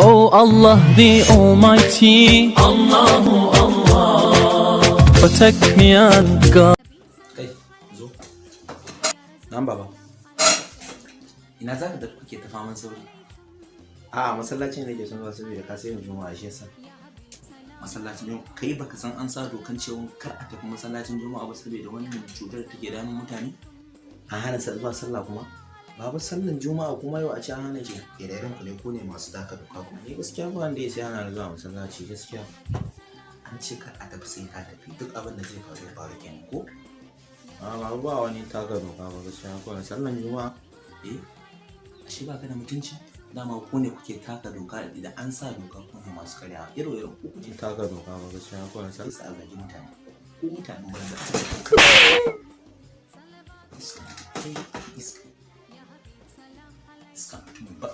Oh Allah the Almighty, Allahu Allah, protect me and God. Kai, zo. Nan baba. Ina za ka da kuke ta faman sauri? A masallacin ne ke son zuwa saboda ka sai juma'a shi yasa. Masallacin Juma'a kai baka san an sa dokan cewa kar a tafi masallacin Juma'a ba saboda wannan cutar da take damun mutane? An hana zuwa sallah kuma? Babu sallan juma'a kuma yau a ce an hana shi. Ire-iren ku ne ko ne masu taka doka kuma. Ni gaskiya ba wanda ya sai hana ni zuwa masallaci gaskiya. An ce kar a tafi sai ka tafi duk abin da zai faru ya faru kenan ko? A ba wani taka doka ba gaskiya ko sallan juma'a. Ashe ba ka da mutunci? Dama ku ne kuke taka doka idan an sa doka ku ne masu karya. Irin ku kuke Taka doka ba gaskiya ko sai sa gaji mutane. Ku mutanen banza. Iska. Iska. Iska mutumin ba.